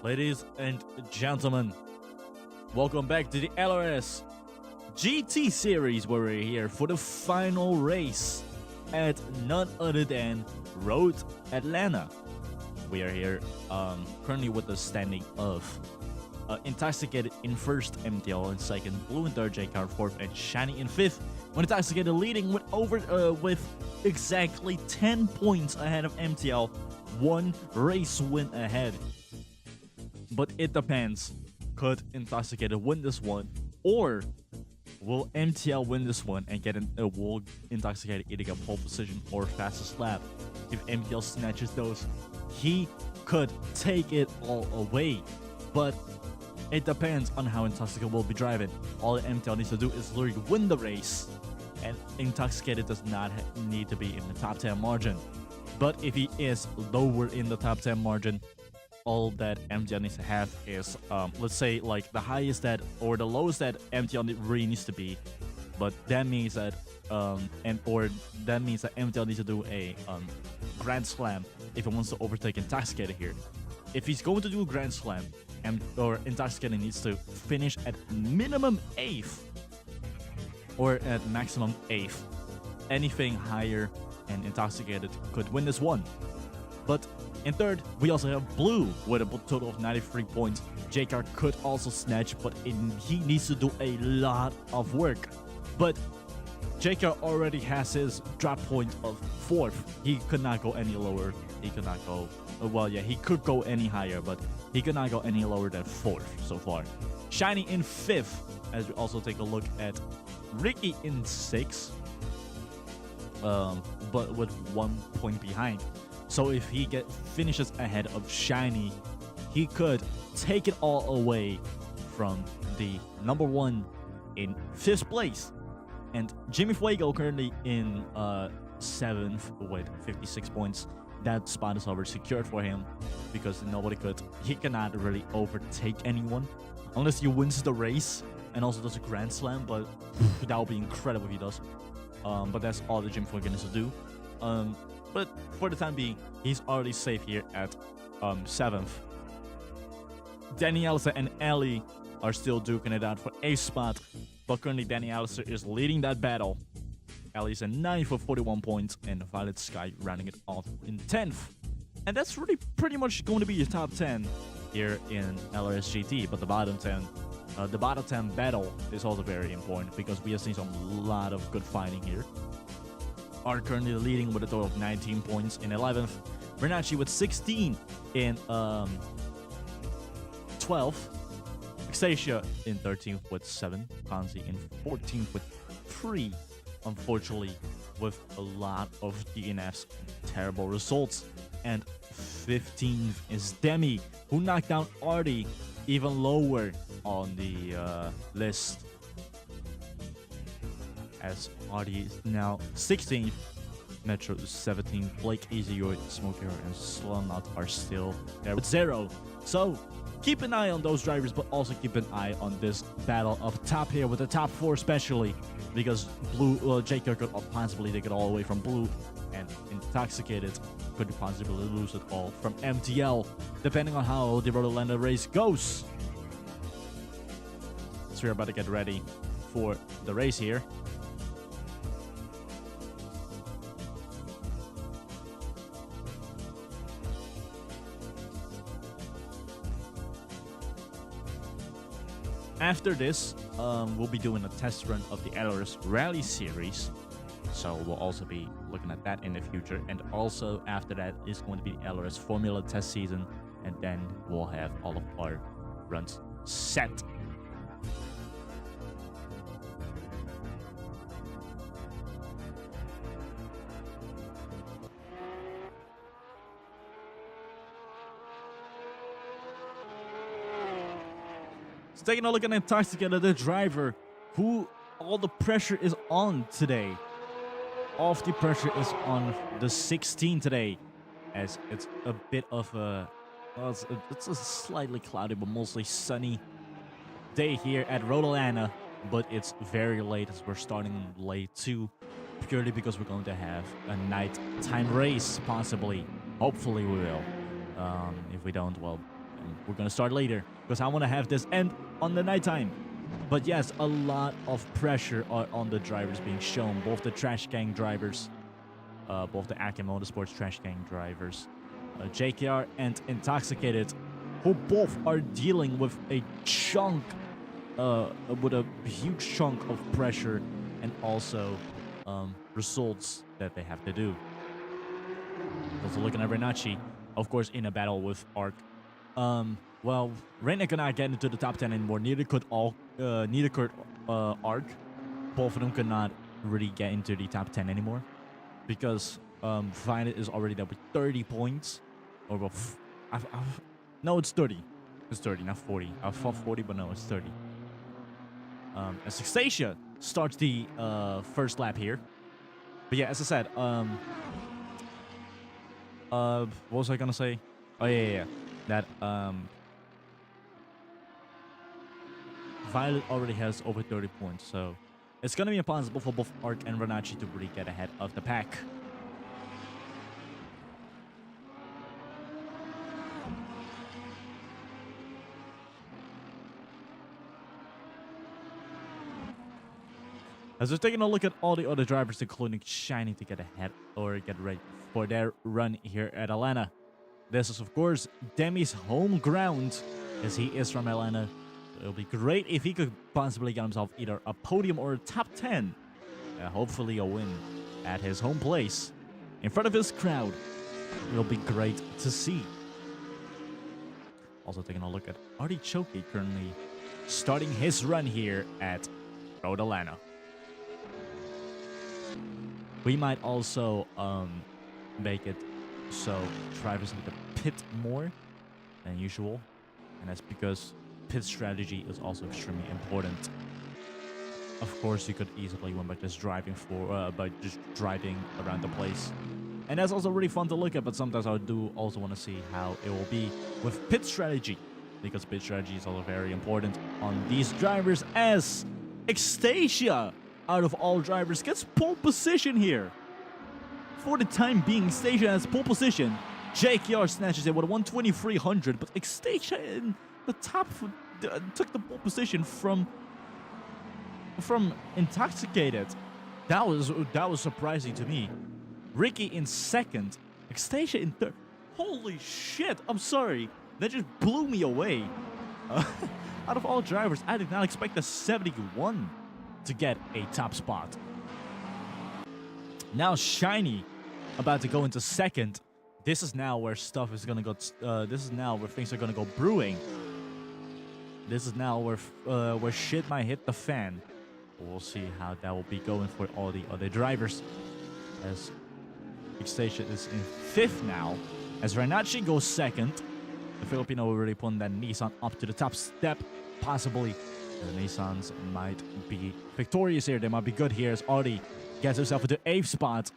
Ladies and gentlemen, welcome back to the LRS GT series, where we're here for the final race at none other than Road Atlanta. We are here currently with the standing of Intoxicated in first, MTL in second, Blue in third, JCar fourth, and Shiny in fifth. When Intoxicated leading with exactly 10 points ahead of MTL, one race win ahead. But it depends. Could Intoxicated win this one, or will MTL win this one and get will Intoxicated either get pole position or fastest lap? If MTL snatches those, he could take it all away. But it depends on how Intoxicated will be driving. All that MTL needs to do is literally win the race, and Intoxicated does not need to be in the top 10 margin. But if he is lower in the top 10 margin, all that MTL needs to have is, let's say, like the highest that or the lowest that MTL really needs to be. But that means that that means that MTL needs to do a Grand Slam if he wants to overtake Intoxicated here. If he's going to do a Grand Slam, or Intoxicated needs to finish at minimum 8th or at maximum 8th. Anything higher and Intoxicated could win this one. But in third, we also have Blue with a total of 93 points. JCar could also snatch, but he needs to do a lot of work. But JCar already has his drop point of 4th. He could not go any lower. He could not go... Well, yeah, he could go any higher, but he could not go any lower than 4th so far. Shiny in 5th, as we also take a look at Ricky in 6th, but with 1 point behind. So if he finishes ahead of Shiny, he could take it all away from the number 1 in 5th place. And Jimmy Fuego currently in 7th with 56 points. That spot is already secured for him because he cannot really overtake anyone unless he wins the race and also does a Grand Slam, but that would be incredible if he does. But that's all the Jimmy Fuego needs to do. But for the time being, he's already safe here at 7th. Danny Alistair and Ellie are still duking it out for a spot, but currently Danny Alistair is leading that battle. Ellie's in 9th with 41 points, and Violet Sky rounding it off in 10th. And that's really pretty much going to be your top 10 here in LRS GT. But the bottom 10 battle is also very important because we have seen some lot of good fighting here. Are currently leading with a total of 19 points in 11th. Bernacchi with 16 in 12th. Xacia in 13th with 7. Kanzi in 14th with 3. Unfortunately, with a lot of DNFs, terrible results. And 15th is Demi, who knocked down Artie even lower on the list, as Artie is now 16th. Metro is 17th. Blake, Easyyoid, Smoker, and Slumnut are still there with 0. So keep an eye on those drivers, but also keep an eye on this battle up top here with the top 4 especially, because Blue, JCar could possibly take it all away from Blue, and Intoxicated could possibly lose it all from MTL, depending on how the Road Atlanta race goes. So we're about to get ready for the race here. After this, we'll be doing a test run of the LRS Rally Series. So we'll also be looking at that in the future. And also after that is going to be the LRS Formula Test Season. And then we'll have all of our runs set. Taking a look at Intoxicated, the driver, who all the pressure is on today. All of the pressure is on the 16 today, as it's a bit of a, well, it's a slightly cloudy but mostly sunny day here at Road Atlanta, but it's very late as we're starting late too, purely because we're going to have a nighttime race, possibly. Hopefully we will. If we don't, well, we're gonna start later because I want to have this end on the nighttime. But yes, a lot of pressure on the drivers being shown, both the Trash Gang drivers, both the Akim Motorsports Trash Gang drivers, JKR and Intoxicated, who both are dealing with a chunk, with a huge chunk of pressure and also results that they have to do. Also looking at Renacci, of course, in a battle with Arc. Well, Reina cannot get into the top 10 anymore. Neither could Arc. Both of them could not really get into the top 10 anymore because Violet is already there with 30 points. Or well, no, it's 30. It's 30, not 40. I thought 40, but no, it's 30. As Xstasia starts the first lap here. But yeah, as I said, what was I gonna say? Oh yeah. That Violet already has over 30 points, so it's gonna be impossible for both Arc and Renacci to really get ahead of the pack. As we're taking a look at all the other drivers, including Shiny, to get ahead or get ready for their run here at Atlanta. This is, of course, Demi's home ground, as he is from Atlanta. It'll be great if he could possibly get himself either a podium or a top 10. Hopefully a win at his home place, in front of his crowd. It'll be great to see. Also taking a look at Artichoke, currently starting his run here at Road Atlanta. We might also make it so drivers need to pit more than usual, and that's because pit strategy is also extremely important. Of course, you could easily win by just driving around the place, and that's also really fun to look at. But sometimes I do also want to see how it will be with pit strategy, because pit strategy is also very important on these drivers. As Xstasia, out of all drivers, gets pole position here. For the time being, Xstasia has pole position. JKR snatches it with a 12300, but Xstasia in the top took the pole position from Intoxicated. That was surprising to me. Ricky in second, Xstasia in third. Holy shit! I'm sorry, that just blew me away. Out of all drivers, I did not expect the 71 to get a top spot. Now Shiny about to go into second. This is now where stuff is gonna go. This is now where things are gonna go brewing. This is now where shit might hit the fan. We'll see how that will be going for all the other drivers. As Xstasia is in fifth now. As Renacci goes second. The Filipino will really put that Nissan up to the top step. Possibly the Nissans might be victorious here. They might be good here as Audi gets herself into 8th spot.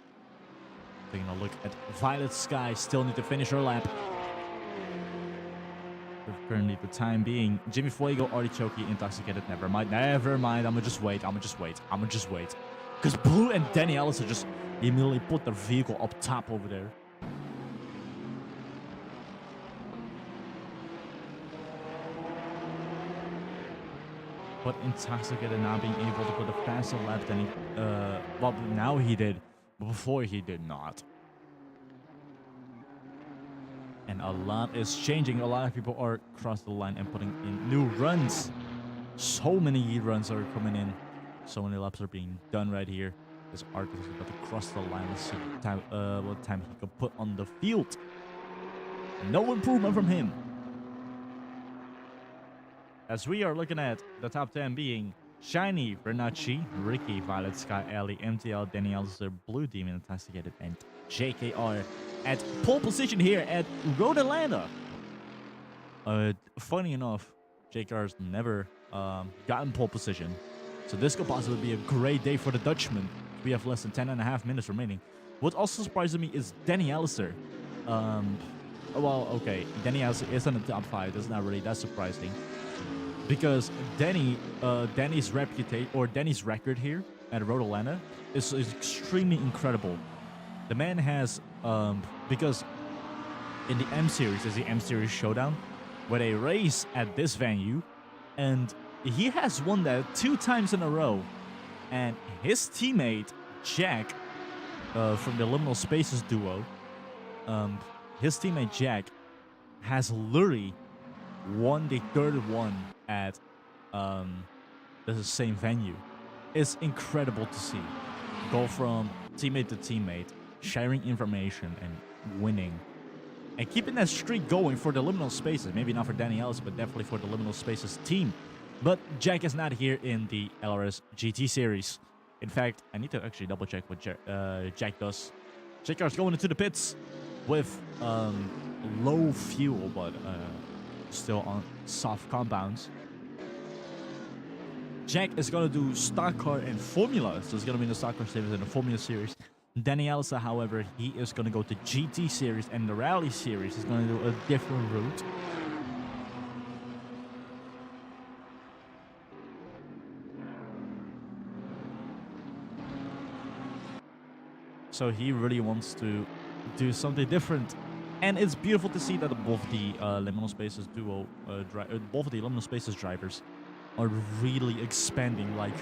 Taking a look at Violet Sky. Still need to finish her lap. Currently, the time being, Jimmy Fuego, Artichoke, Intoxicated. Never mind. I'ma just wait. Because Blue and Danny Allison just immediately put their vehicle up top over there. But Intoxicated not being able to put a faster lap than he, well, now he did, but before he did not. And a lot is changing. A lot of people are across the line and putting in new runs. So many runs are coming in. So many laps are being done right here. This Arcus is about to cross the line. Let's see what time he can put on the field. No improvement from him. As we are looking at the top 10 being Shiny, Renacci, Ricky, Violet Sky, Ellie, MTL, Danny Alistair, Blue Demon, Intoxicated, and JKR at pole position here at Road Atlanta. Funny enough, JKR's never gotten pole position. So this could possibly be a great day for the Dutchman. We have less than 10.5 minutes remaining. What also surprises me is Danny Alistair. Well, okay, Danny Alistair is in the top 5. That's not really that surprising. Because Danny's reputation, or Danny's record here at Road Atlanta is extremely incredible. The man has, because in the M Series is the M Series Showdown, where they race at this venue, and he has won that 2 times in a row. And his teammate Jack, from the Liminal Spaces duo, his teammate Jack has literally won the 3rd one at the same venue. It's incredible to see. Go from teammate to teammate, sharing information and winning. And keeping that streak going for the Liminal Spaces. Maybe not for Danny Ellis, but definitely for the Liminal Spaces team. But Jack is not here in the LRS GT series. In fact, I need to actually double check what Jack does. JKR's going into the pits with low fuel, but still on soft compounds. Jack is going to do stock car and formula, so it's going to be in the stock car series and the formula series. Danny Elsa, however, he is going to go to GT series, and the rally series is going to do a different route. So he really wants to do something different. And it's beautiful to see that both the Liminal Spaces duo, both of the Liminal Spaces drivers are really expanding. Like,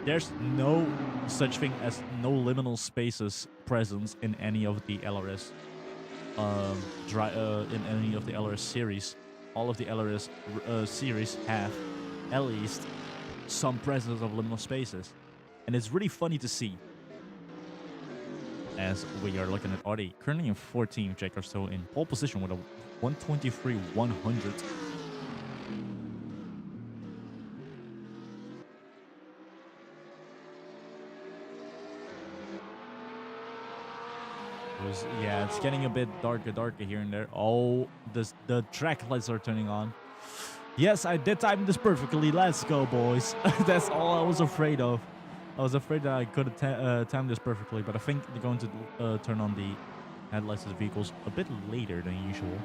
there's no such thing as no Liminal Spaces presence in any of the LRS, in any of the LRS series. All of the LRS series have at least some presence of Liminal Spaces, and it's really funny to see. As we are looking at Audi, currently in 14th, Jacob still in pole position with a 123.100. Yeah, it's getting a bit darker here and there. Oh, the track lights are turning on. Yes, I did time this perfectly. Let's go, boys. That's all I was afraid of. I was afraid that I could have timed this perfectly, but I think they're going to turn on the headlights of the vehicles a bit later than usual.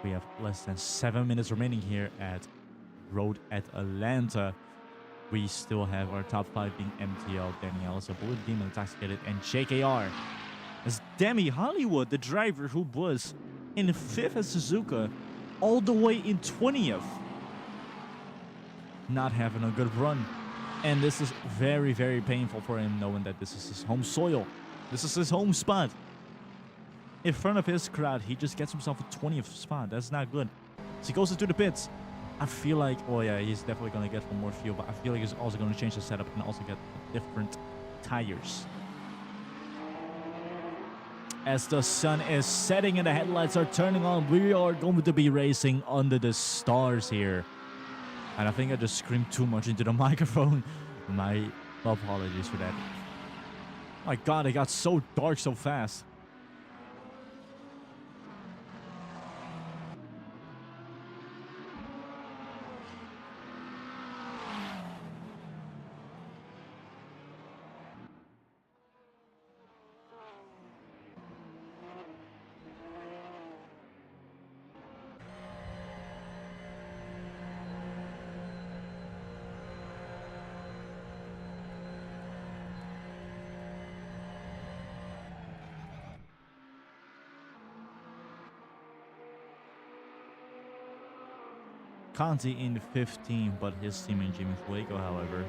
We have less than 7 minutes remaining here at Road at Atlanta. We still have our top 5 being MTL, Danny Ellis, Blue Demon, Intoxicated, and JKR. As Demi Hollywood, the driver who was in 5th at Suzuka, all the way in 20th. Not having a good run. And this is very, very painful for him, knowing that this is his home soil. This is his home spot. In front of his crowd, he just gets himself a 20th spot. That's not good. So he goes into the pits. I feel like, oh yeah, he's definitely going to get some more fuel, but I feel like he's also going to change the setup and also get different tires. As the sun is setting and the headlights are turning on, we are going to be racing under the stars here. And I think I just screamed too much into the microphone. My apologies for that. My God, it got so dark so fast. Conti in 15, but his teammate Jimmy Fuego, however.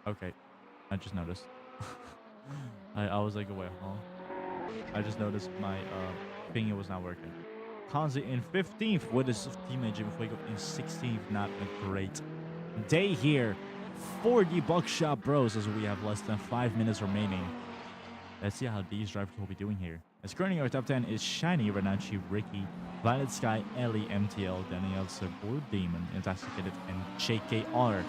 Okay, I just noticed. I was like, wait, huh? I just noticed my finger was not working. Conti in 15th with his teammate Jimmy Fuego in 16th. Not a great day here for the Buckshot Bros, as we have less than 5 minutes remaining. Let's see how these drivers will be doing here. As currently our top 10 is Shiny, Renacci, Ricky, Violet Sky, Ellie, MTL, Daniel, Blue Demon, Intoxicated, and JKR.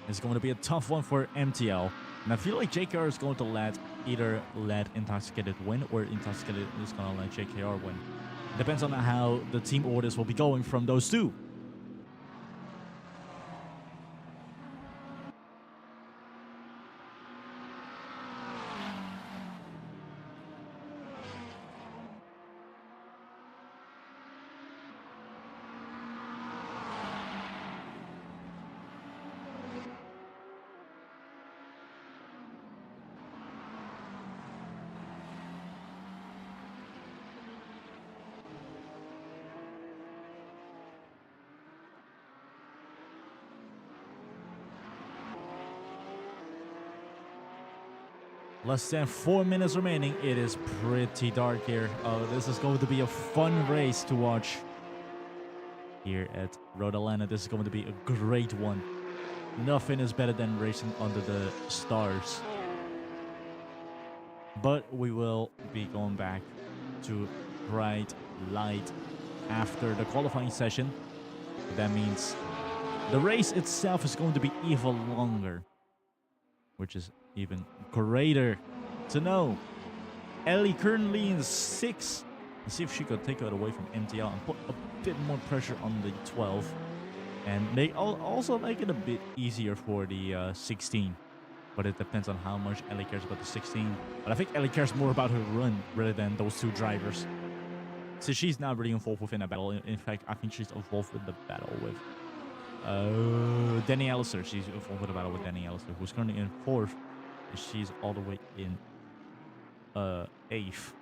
It's going to be a tough one for MTL. And I feel like JKR is going to either let Intoxicated win or Intoxicated is going to let JKR win. Depends on how the team orders will be going from those two. Less than 4 minutes remaining. It is pretty dark here. Oh, this is going to be a fun race to watch here at Road Atlanta. This is going to be a great one. Nothing is better than racing under the stars. But we will be going back to bright light after the qualifying session. That means the race itself is going to be even longer, which is even greater to know. Ellie currently in 6. Let's see if she could take it away from MTL and put a bit more pressure on the 12. And they also make it a bit easier for the 16. But it depends on how much Ellie cares about the 16. But I think Ellie cares more about her run rather than those two drivers. So she's not really involved within a battle. In fact, I think she's involved with the battle with Danny Allister. She's involved with the battle with Danny Allister, who's currently in 4th. And she's all the way in 8th.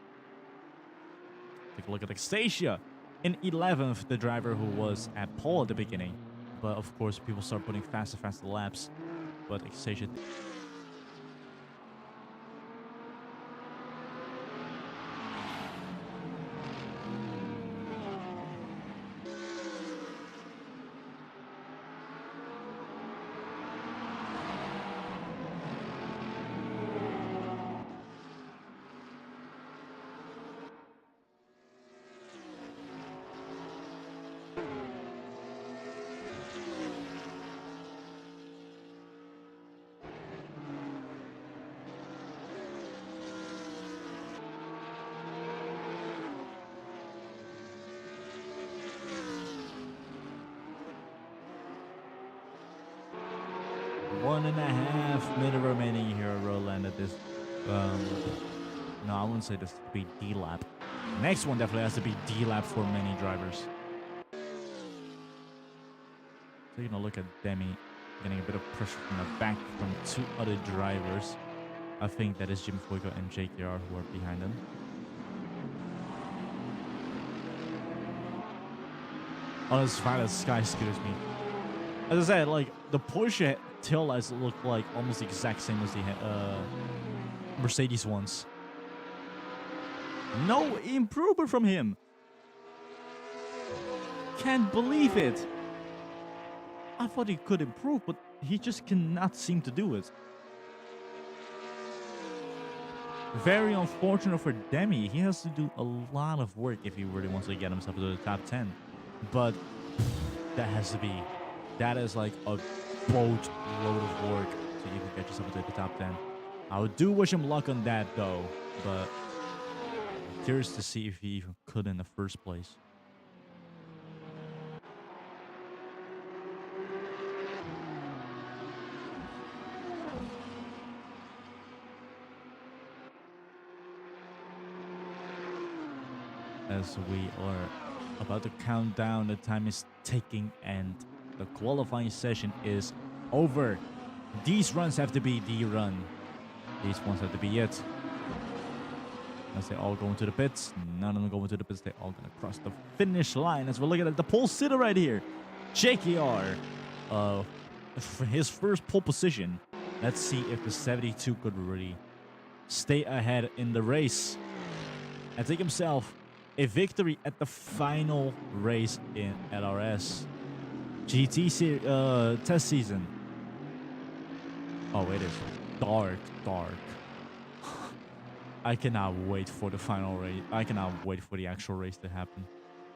Take a look at Anastasia in 11th, the driver who was at pole at the beginning. But of course, people start putting faster laps. But Anastasia... 1.5 minutes remaining here at Roland at this. No, I wouldn't say this to be D lap. Next one definitely has to be D lap for many drivers. Taking a look at Demi, getting a bit of pressure from the back from 2 other drivers. I think that is Jim Fuego and JKR who are behind them. Oh, this Violet Sky scares me. As I said, like, the Porsche tail lights look like almost the exact same as the Mercedes ones. No improvement from him. Can't believe it. I thought he could improve, but he just cannot seem to do it. Very unfortunate for Demi. He has to do a lot of work if he really wants to get himself to the top 10. But that has to be... That is like a boatload of work to even get yourself into the top 10. I do wish him luck on that though, but I'm curious to see if he even could in the first place. As we are about to count down, the time is ticking and the qualifying session is over. These runs have to be the run. These ones have to be it. As they all go into the pits. None of them go into the pits. They're all going to cross the finish line. As we're looking at the pole sitter right here. JKR. For his first pole position. Let's see if the 72 could really stay ahead in the race. And take himself a victory at the final race in LRS. GT test season. Oh, it is dark. I cannot wait for the final race. I cannot wait for the actual race to happen.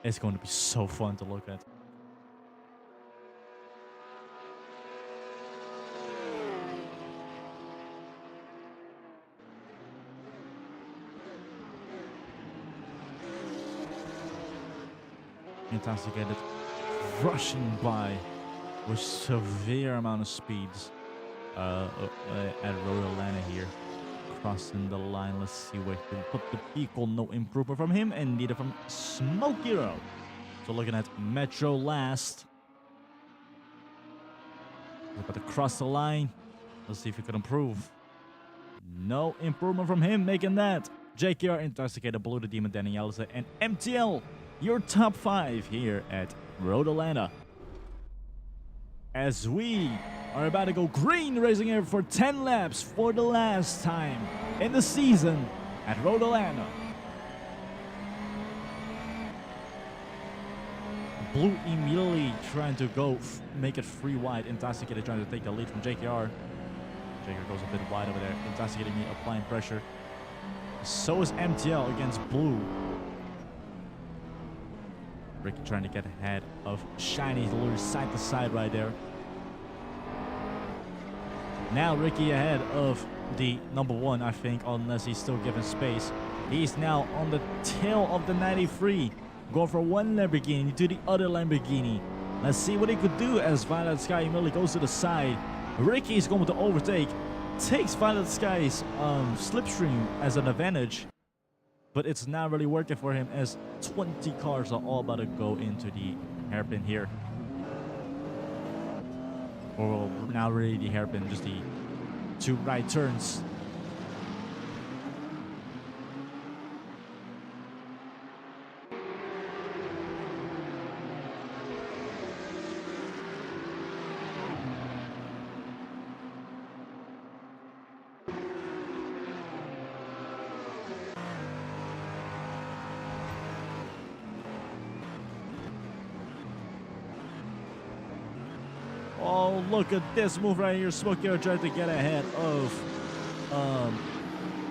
It's going to be so fun to look at. Intoxicated, rushing by with severe amount of speeds at Road Atlanta here. Crossing the line. Let's see where he can put the vehicle. No improvement from him and neither from Smoke Hero. So looking at Metro last. We're about to cross the line. Let's see if he can improve. No improvement from him making that. JKR Intoxicated, Blue the Demon, Danny Allister, and MTL. Your top 5 here at Road Atlanta. As we are about to go green, racing here for 10 laps for the last time. in the season at Road Atlanta. Blue immediately trying to go make it free wide. Intoxicated trying to take the lead from JKR. JKR goes a bit wide over there. Intoxicated me applying pressure. So is MTL against Blue. Ricky trying to get ahead of Shiny, lures side to side right there. Now Ricky ahead of the number 1, I think, unless he's still given space. He's now on the tail of the 93, going for one Lamborghini to the other Lamborghini. Let's see what he could do as Violet Sky immediately goes to the side. Ricky is going to overtake, takes Violet Sky's slipstream as an advantage. But it's not really working for him as 20 cars are all about to go into the hairpin here. Or not really the hairpin, just the 2 right turns. Oh, look at this move right here. Smokey tried to get ahead of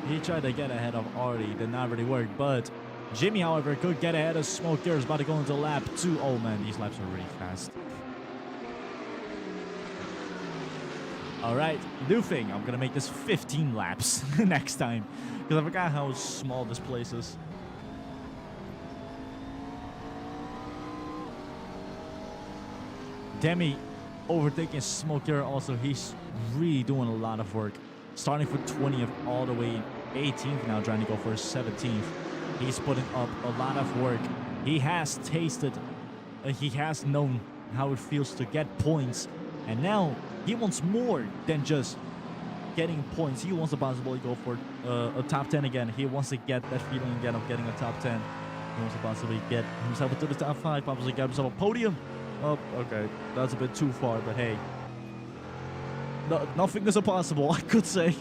he tried to get ahead of Artie. Did not really work, but Jimmy, however, could get ahead of Smokey. Is about to go into lap 2. Oh man, these laps are really fast. All right, new thing. I'm gonna make this 15 laps next time because I forgot how small this place is. Demi overtaking Smoker. Also, he's really doing a lot of work, starting for 20th all the way 18th now, trying to go for 17th. He's putting up a lot of work. He has tasted, he has known how it feels to get points, and now he wants more than just getting points. He wants to possibly go for a top 10 again. He wants to get that feeling again of getting a top 10. He wants to possibly get himself into the top 5, possibly get himself a podium. Oh, okay, that's a bit too far, but hey, nothing is impossible, I could say.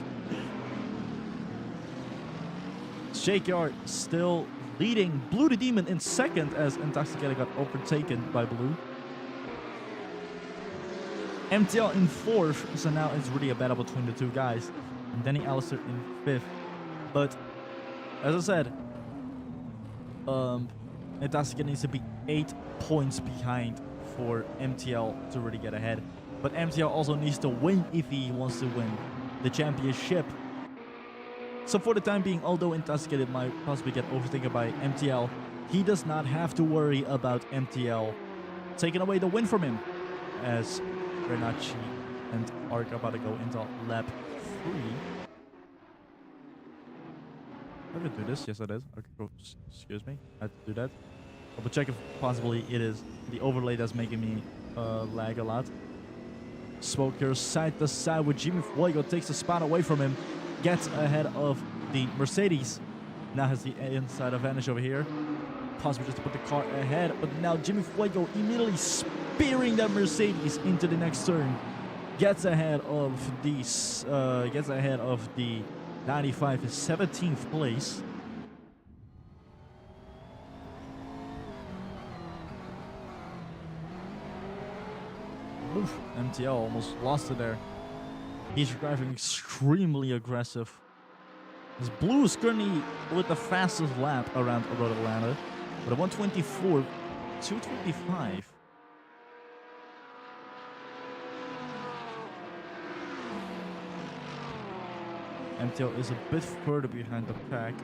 Shakeyard still leading Blue the Demon in second as Intoxicated got overtaken by Blue. MTL in 4th, so now it's really a battle between the 2 guys. And Danny Alistair in 5th. But, as I said, Intoxicated needs to be 8 points behind for MTL to really get ahead. But MTL also needs to win if he wants to win the championship. So for the time being, although Intoxicated might possibly get overtaken by MTL, he does not have to worry about MTL taking away the win from him, as Renacci and Ark are about to go into lap 3. I can do this. Yes, it is. Okay, cool. Excuse me. I have to do that. I'll check if possibly it is the overlay that's making me lag a lot. Smoker side to side with Jimmy Fuego, takes the spot away from him, gets ahead of the Mercedes. Now has the inside advantage over here. Possibly just to put the car ahead, but now Jimmy Fuego immediately spearing that Mercedes into the next turn. Gets ahead of the 95 in 17th place. Oof, MTL almost lost it there. He's driving extremely aggressive. This Blue is currently with the fastest lap around Road Atlanta with a 124, 225. MTL is a bit further behind the pack,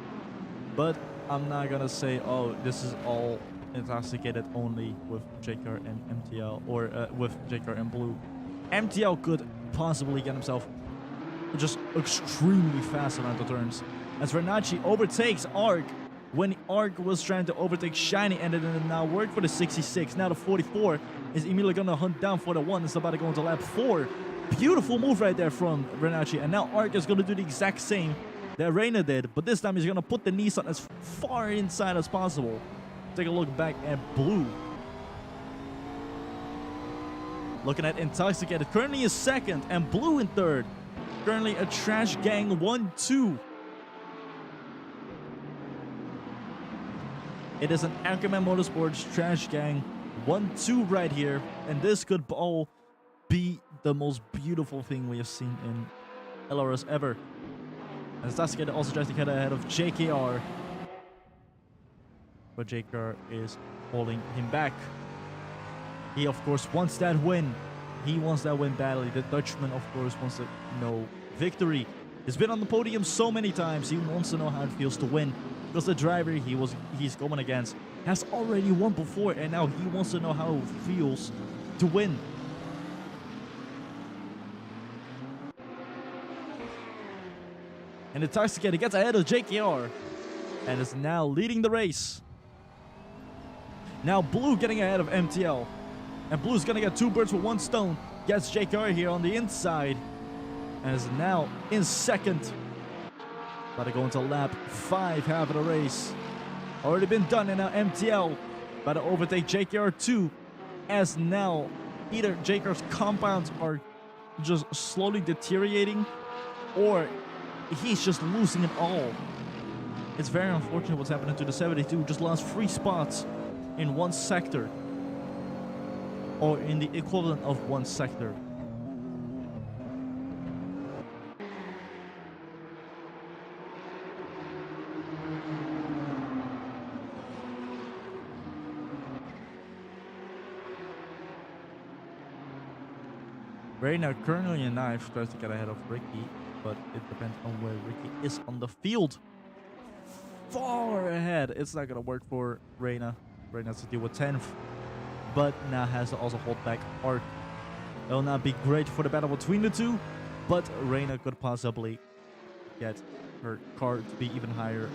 but I'm not gonna say, oh, this is all Intoxicated only with JKR and MTL, or with JKR and Blue. MTL could possibly get himself just extremely fast around the turns, as Renacci overtakes Ark when Ark was trying to overtake Shiny, and it did not work for the 66. Now the 44 is immediately gonna hunt down for the 1. It's about to go into lap 4. Beautiful move right there from Renacci, and now Ark is gonna do the exact same that Reina did, but this time he's gonna put the Nissan as far inside as possible. Take a look back at Blue. Looking at Intoxicated, currently is second, and Blue in third. Currently a Trash Gang 1-2 It is an Anchorman Motorsports Trash Gang 1-2 right here, and this could all be the most beautiful thing we have seen in LRS ever. And Sasuke also tries to get ahead of JKR, but JKR is holding him back. He, of course, wants that win. He wants that win badly. The Dutchman, of course, wants to know victory. He's been on the podium so many times. He wants to know how it feels to win, because the driver he's going against has already won before, and now he wants to know how it feels to win. And the Sasuke gets ahead of JKR and is now leading the race. Now Blue getting ahead of MTL. And Blue's gonna get 2 birds with 1 stone. Gets JKR here on the inside. And is now in second. About to go into lap 5, half of the race. Already been done, and now MTL about to overtake JKR 2. As now either JKR's compounds are just slowly deteriorating, or he's just losing it all. It's very unfortunate what's happening to the 72. Just lost 3 spots in 1 sector, or in the equivalent of 1 sector. Reina currently in 9th, tries to get ahead of Ricky, but it depends on where Ricky is on the field. Far ahead. It's not gonna work for Reina. Reina has to deal with 10th, but now has to also hold back Arc. It will not be great for the battle between the two, but Reina could possibly get her car to be even higher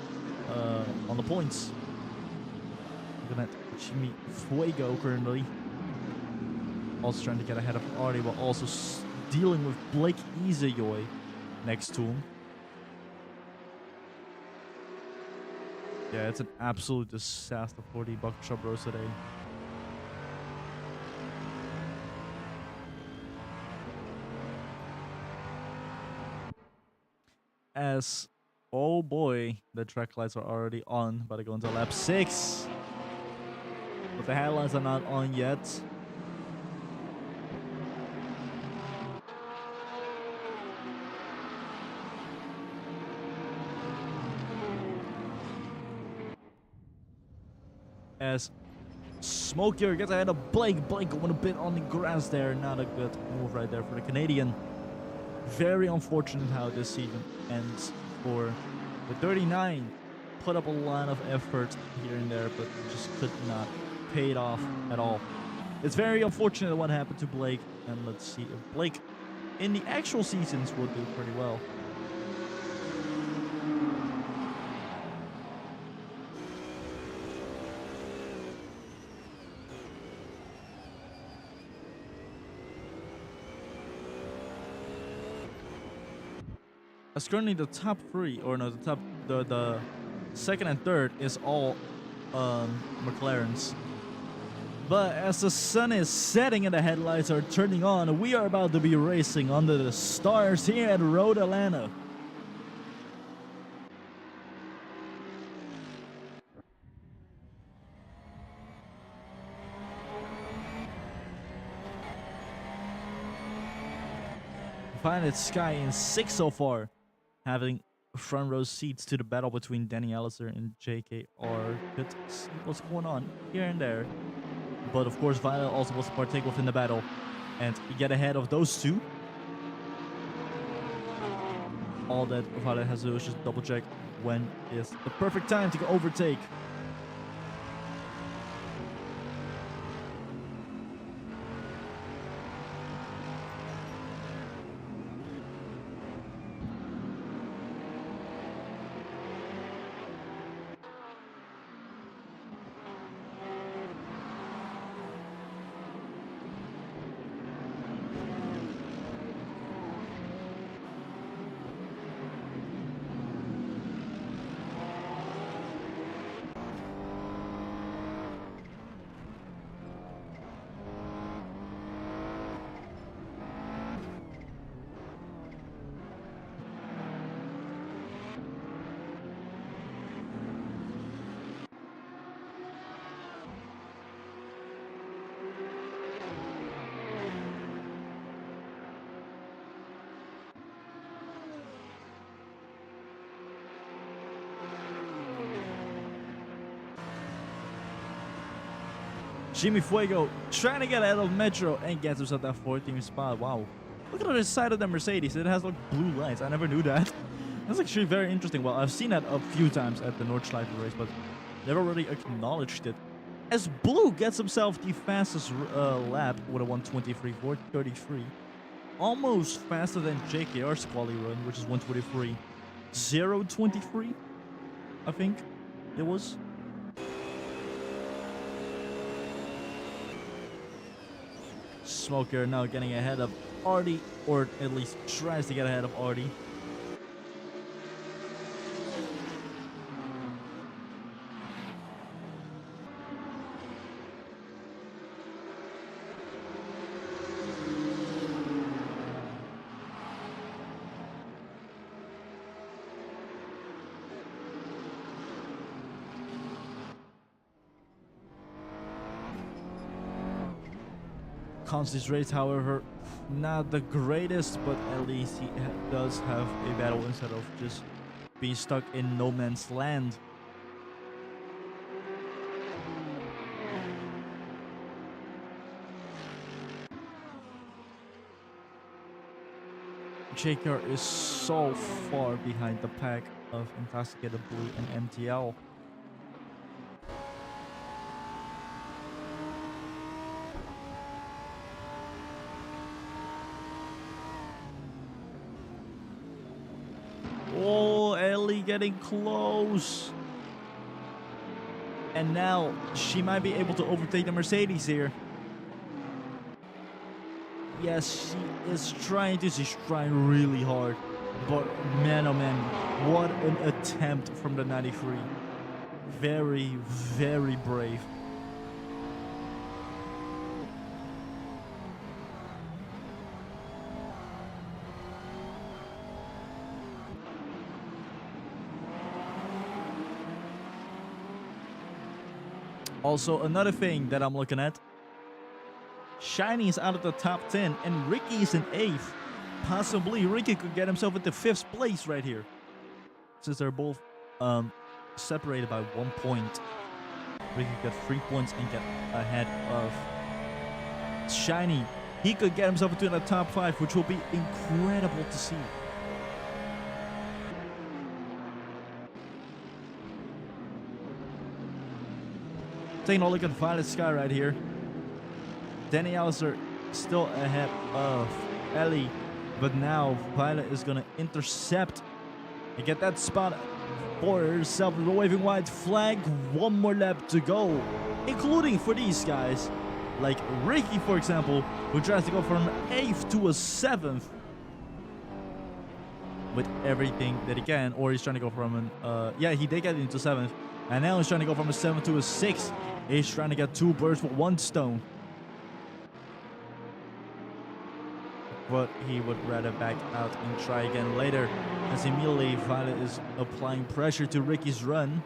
on the points. Looking at Jimmy Fuego currently. Also trying to get ahead of Artie, but also dealing with Blake Izayoy next to him. Yeah, it's an absolute disaster for the Bucket Shop Bros today. As, oh boy, the track lights are already on. About to go into lap 6. But the headlights are not on yet. As Smokier gets ahead of Blake. Blake going a bit on the grass there. Not a good move right there for the Canadian. Very unfortunate how this season ends for the 39. Put up a lot of effort here and there, but just could not pay it off at all. It's very unfortunate what happened to Blake. And let's see if Blake in the actual seasons will do pretty well. As currently the top 3, or no, the second and third is all McLarens. But as the sun is setting and the headlights are turning on, we are about to be racing under the stars here at Road Atlanta. Planet Sky in 6 so far, having front row seats to the battle between Danny Allister and JKR. Could see what's going on here and there. But of course, Violet also wants to partake within the battle and get ahead of those two. All that Violet has to do is just double check when is the perfect time to overtake. Jimmy Fuego trying to get ahead of Metro and gets himself that 14th spot. Wow. Look at the other side of the Mercedes. It has like blue lights. I never knew that. That's actually very interesting. Well, I've seen that a few times at the Nordschleife race, but never really acknowledged it. As Blue gets himself the fastest lap with a 1:23.433. Almost faster than JKR's quali run, which is 1:23.023, I think it was. Smoker now getting ahead of Artie, or at least tries to get ahead of Artie. Constant's race, however, not the greatest, but at least he does have a battle instead of just being stuck in no man's land. JKR is so far behind the pack of Intoxicated Blue and MTL. Oh, Ellie getting close. And now she might be able to overtake the Mercedes here. Yes, she is trying to. She's trying really hard. But man, oh man, what an attempt from the 93. Very, very brave. Also, another thing that I'm looking at. Shiny is out of the top 10 and Ricky is in 8th. Possibly Ricky could get himself into 5th place right here. Since they're both separated by 1 point. Ricky got 3 points and get ahead of Shiny. He could get himself into the top 5, which will be incredible to see. Taking a look at Violet Sky right here. Danny Alistair still ahead of Ellie, but now Violet is gonna intercept and get that spot for herself. The waving white flag. 1 more lap to go, including for these guys like Ricky, for example, who tries to go from 8th to a 7th with everything that he can, or he's trying to go from an yeah, he did get into 7th, and now he's trying to go from a 7th to a 6th. He's trying to get 2 birds with 1 stone. But he would rather back out and try again later, as immediately Violet is applying pressure to Ricky's run.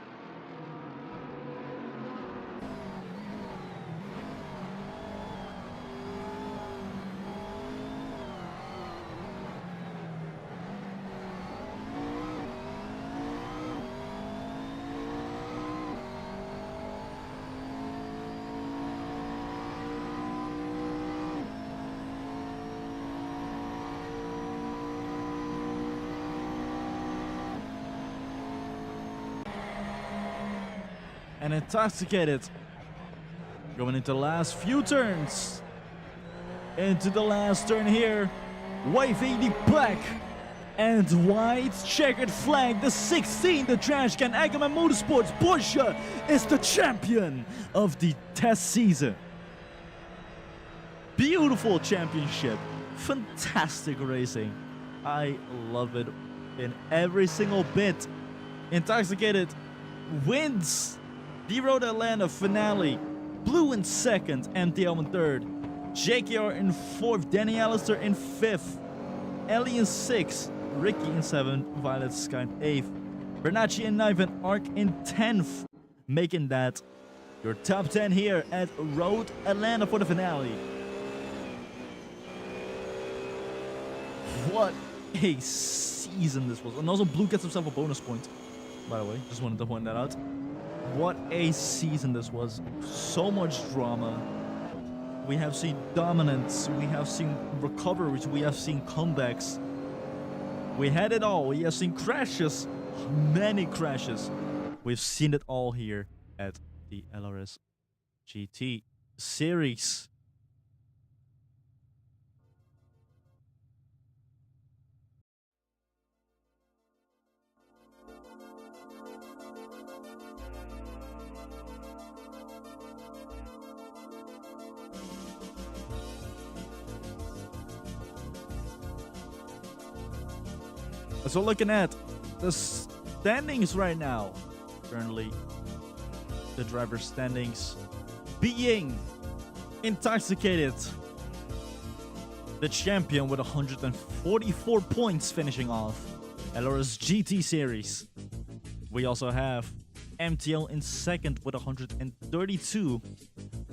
And Intoxicated going into the last few turns. Into the last turn here. Waving the black and white checkered flag. The 16, the trash can. Ackerman Motorsports Porsche is the champion of the test season. Beautiful championship. Fantastic racing. I love it in every single bit. Intoxicated wins the Road Atlanta finale. Blue in 2nd, MTL in 3rd. JKR in 4th, Danny Alistair in 5th. Ellie in 6th, Ricky in 7th, Violet Sky in 8th. Bernacci in 9th and Ark in 10th. Making that your top 10 here at Road Atlanta for the finale. What a season this was. And also Blue gets himself a bonus point, by the way. Just wanted to point that out. What a season this was. So much drama. We have seen dominance. We have seen recoveries. We have seen comebacks. We had it all. We have seen crashes. Many crashes. We've seen it all here at the LRS GT series. So looking at the standings right now, currently the driver standings being intoxicated. The champion with 144 points finishing off LRS GT series. We also have MTL in second with 132,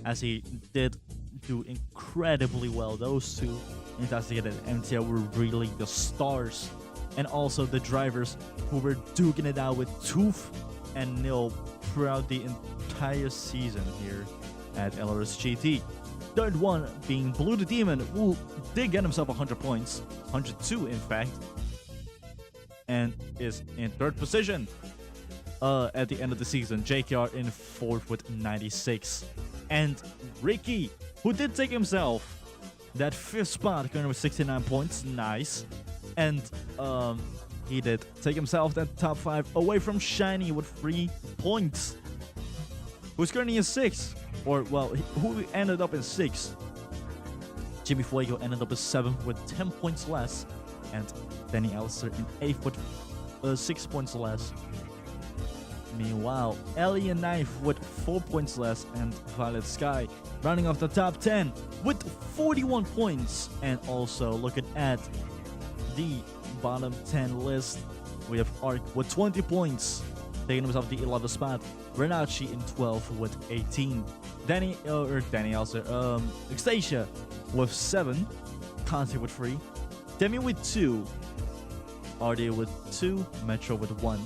as he did do incredibly well. Those two, intoxicated and MTL, were really the stars. And also the drivers who were duking it out with tooth and nail throughout the entire season here at LRS GT. Third one being Blue the Demon, who did get himself 100 points, 102 in fact, and is in third position at the end of the season. JKR in fourth with 96. And Ricky, who did take himself that fifth spot, going with 69 points, nice. And he did take himself that top 5 away from Shiny with 3 points. Who's currently in 6th? Or, well, who ended up in 6th? Jimmy Fuego ended up in 7th with 10 points less. And Danny Alistair in 8th with 6 points less. Meanwhile, Ellie in 9th with 4 points less. And Violet Sky rounding off the top 10 with 41 points. And also looking at the bottom 10 list, we have Ark with 20 points, taking himself the 11th spot. Renachi in 12th with 18. Xtasia with 7. Conti with 3. Demi with 2. Artie with 2. Metro with 1.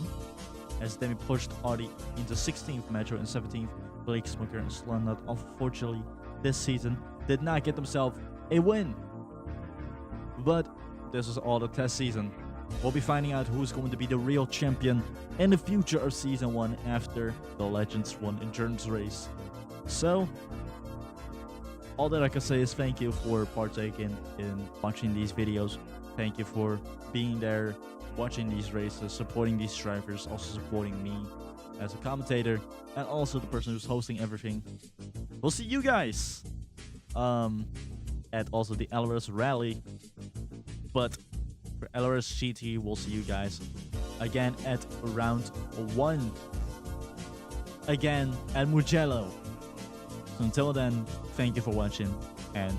As Demi pushed Artie into 16th, Metro in 17th. Blake Smoker and Slumnut, unfortunately, this season did not get themselves a win. But this is all the test season. We'll be finding out who's going to be the real champion in the future of Season 1 after the Legends 1 Endurance Race. So, all that I can say is thank you for partaking in watching these videos. Thank you for being there, watching these races, supporting these drivers, also supporting me as a commentator, and also the person who's hosting everything. We'll see you guys at also the LRS Rally. But for LRS GT, we'll see you guys again at round 1. Again at Mugello. So until then, thank you for watching and